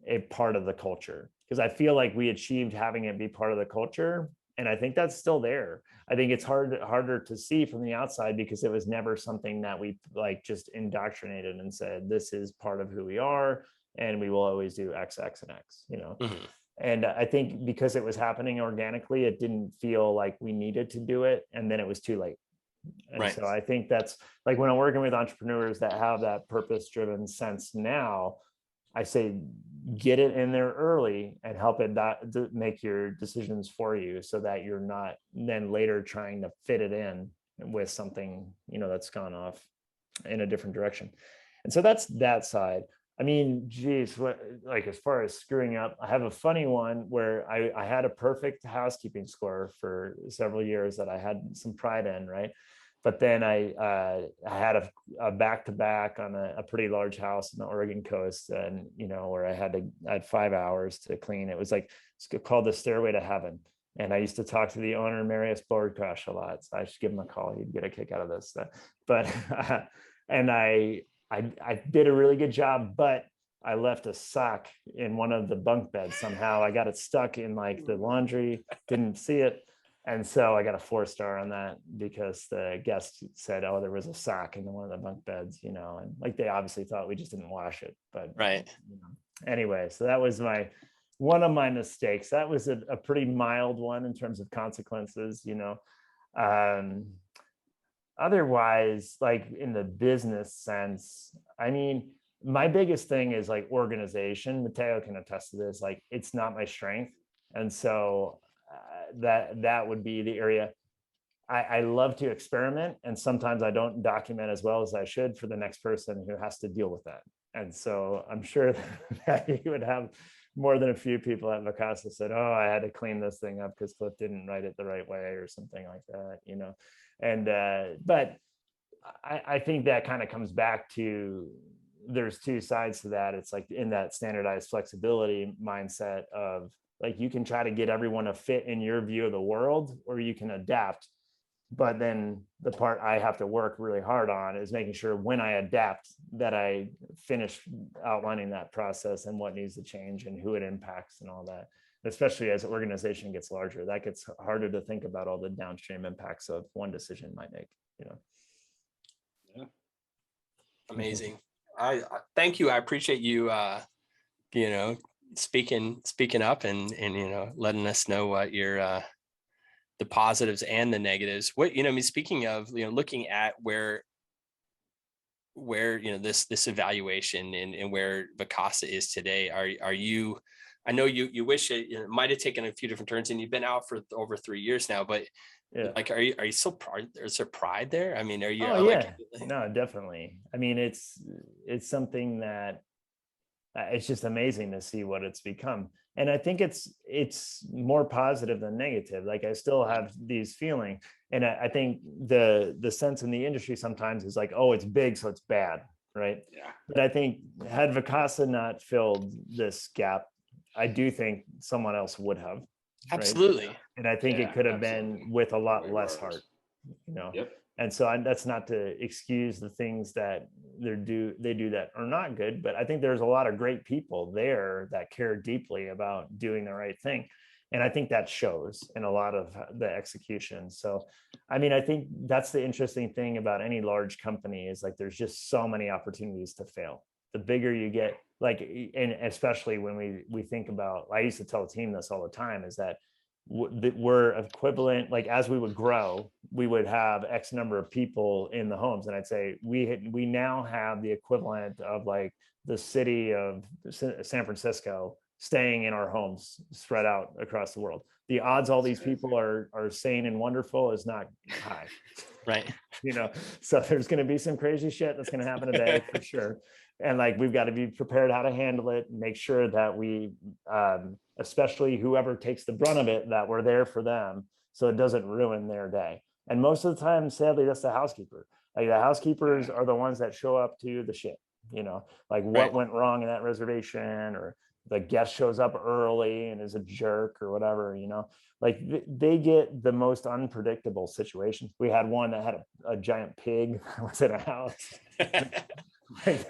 a part of the culture. Because I feel like we achieved having it be part of the culture, and I think that's still there. I think it's harder to see from the outside because it was never something that we like just indoctrinated and said, this is part of who we are, and we will always do X, X, and X, you know? Mm-hmm. And I think because it was happening organically, it didn't feel like we needed to do it. And then it was too late. And right. So I think that's like when I'm working with entrepreneurs that have that purpose-driven sense now, I say, get it in there early and help it make your decisions for you, so that you're not then later trying to fit it in with something, you know, that's gone off in a different direction. And so that's that side. I mean, geez, like as far as screwing up, I have a funny one where I had a perfect housekeeping score for several years that I had some pride in, right? But then I had a back-to-back on a pretty large house in the Oregon coast, and you know, where I had 5 hours to clean. It was like, it's called the Stairway to Heaven. And I used to talk to the owner, Marius Boardcrash, a lot. So I should give him a call. He'd get a kick out of this stuff. But and I did a really good job, but I left a sock in one of the bunk beds somehow. I got it stuck in like the laundry, didn't see it. And so I got a 4-star on that because the guest said, oh, there was a sock in one of the bunk beds, you know, and like they obviously thought we just didn't wash it. But right. You know. Anyway, so that was one of my mistakes. That was a pretty mild one in terms of consequences, you know. Otherwise, like in the business sense, I mean, my biggest thing is like organization. Mateo can attest to this. Like, it's not my strength. And so that would be the area. I love to experiment, and sometimes I don't document as well as I should for the next person who has to deal with that. And so I'm sure that you would have more than a few people at Vacasa said, oh, I had to clean this thing up because Cliff didn't write it the right way or something like that, you know. And but I think that kind of comes back to, there's two sides to that. It's like in that standardized flexibility mindset of like, you can try to get everyone to fit in your view of the world, or you can adapt. But then the part I have to work really hard on is making sure when I adapt that I finish outlining that process and what needs to change and who it impacts and all that. Especially as the organization gets larger, that gets harder to think about all the downstream impacts of one decision might make, you know. Yeah. Amazing. I thank you. I appreciate you, you know, speaking up and you know, letting us know what your the positives and the negatives. What, you know, I mean, speaking of, you know, looking at where you know, this evaluation and where Vacasa is today, are you, I know you wish it might have taken a few different turns, and you've been out for over 3 years now, but yeah, like, are you still proud? Is there pride there? I mean, are you? Oh, yeah. No, definitely. I mean, it's something that it's just amazing to see what it's become. And I think it's more positive than negative. Like, I still have these feelings. And I think the sense in the industry sometimes is like, oh, it's big, so it's bad, right? Yeah. But I think had Vacasa not filled this gap, I do think someone else would have. Absolutely. Right? And I think it could have been with a lot less heart, you know? Yep. And so that's not to excuse the things that they do that are not good, but I think there's a lot of great people there that care deeply about doing the right thing. And I think that shows in a lot of the execution. So, I mean, I think that's the interesting thing about any large company is like, there's just so many opportunities to fail. The bigger you get, like, and especially when we think about, I used to tell the team this all the time, is that we're equivalent, like as we would grow, we would have X number of people in the homes. And I'd say we now have the equivalent of like the city of San Francisco staying in our homes spread out across the world. The odds all these people are sane and wonderful is not high. Right. You know, so there's going to be some crazy shit that's going to happen today for sure. And like, we've got to be prepared how to handle it, make sure that we, especially whoever takes the brunt of it, that we're there for them so it doesn't ruin their day. And most of the time, sadly, that's the housekeeper. Like the housekeepers are the ones that show up to the shit, like what went wrong in that reservation, or the guest shows up early and is a jerk or whatever, like they get the most unpredictable situations. We had one that had a giant pig that was in a house. Like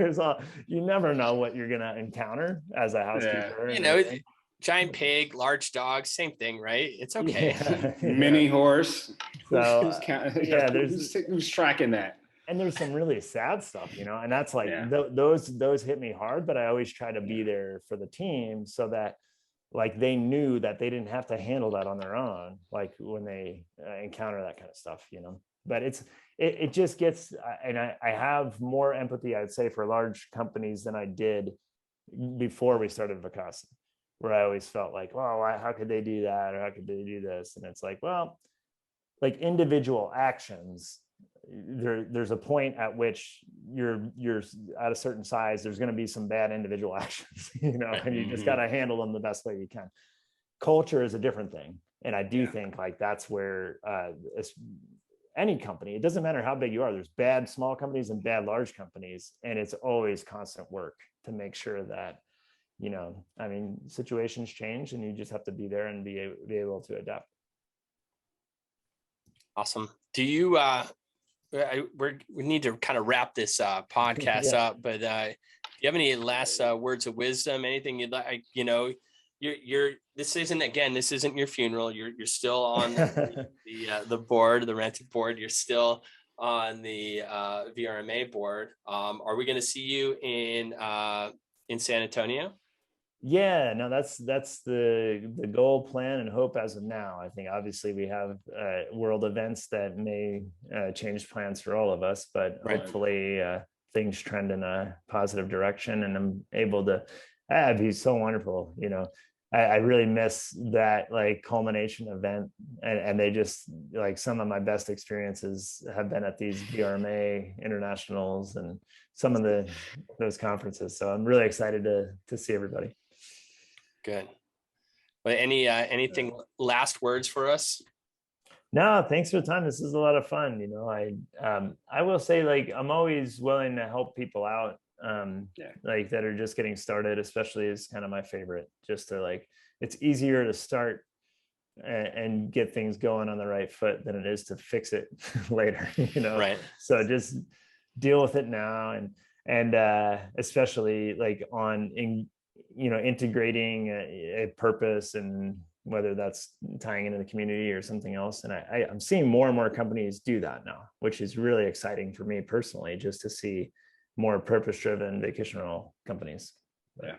you never know what you're going to encounter as a housekeeper. Giant pig, large dog, same thing, right? It's okay. Mini horse. So who's tracking that? And there's some really sad stuff, and that's like those hit me hard, but I always try to be there for the team so that like they knew that they didn't have to handle that on their own, like when they encounter that kind of stuff, but it just gets, and I have more empathy, I'd say, for large companies than I did before we started Vacasa, where I always felt like, well, how could they do that? Or how could they do this? And it's like, well, like individual actions, there's a point at which you're at a certain size, there's going to be some bad individual actions, and you just got to handle them the best way you can. Culture is a different thing. And I do think like that's where any company, it doesn't matter how big you are, there's bad small companies and bad large companies. And it's always constant work to make sure that, situations change and you just have to be there and be able to adapt. Awesome. Do you, we need to kind of wrap this podcast up, but do you have any last words of wisdom, anything you'd like, this isn't your funeral. You're still on the board, the rented board. You're still on the VRMA board. Are we going to see you in San Antonio? Yeah, no, that's the goal, plan, and hope as of now. I think obviously we have world events that may change plans for all of us, but hopefully things trend in a positive direction, and I'm able to. It'd be so wonderful, I really miss that like culmination event, and they just like some of my best experiences have been at these VRMA internationals and some of those conferences. So I'm really excited to see everybody. Good. Well, anything last words for us? No, thanks for the time. This is a lot of fun. I will say, like, I'm always willing to help people out, like that are just getting started, especially is kind of my favorite, just to like, it's easier to start and get things going on the right foot than it is to fix it later, Right. So just deal with it now. And especially like integrating a purpose, and whether that's tying into the community or something else. And I'm seeing more and more companies do that now, which is really exciting for me personally, just to see more purpose-driven vacation rental companies. Yeah.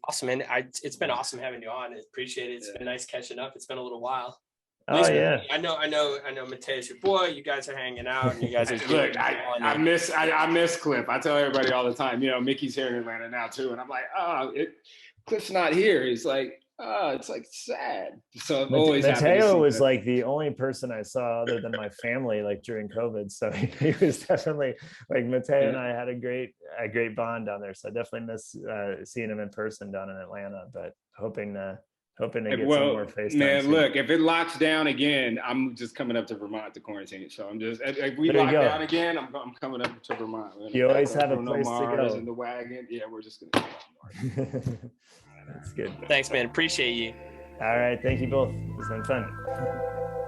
Awesome, man. It's been awesome having you on. I appreciate it. It's been nice catching up. It's been a little while. Oh yeah. I know Mateo's your boy. You guys are hanging out and you guys are look, I miss Cliff. I tell everybody all the time, Mickey's here in Atlanta now too. And I'm like, Cliff's not here. He's like, it's like sad. So I'm always Mateo was like the only person I saw other than my family, like during COVID. So he was definitely like Mateo and I had a great bond down there. So I definitely miss seeing him in person down in Atlanta, but hoping to get some more face time. Man, look, if it locks down again, I'm just coming up to Vermont to quarantine. So I'm just, if we lock down again, I'm coming up to Vermont. You always have a place to go. In the wagon. Yeah, we're just going to. That's good. Thanks, man. Appreciate you. All right. Thank you both. It's been fun.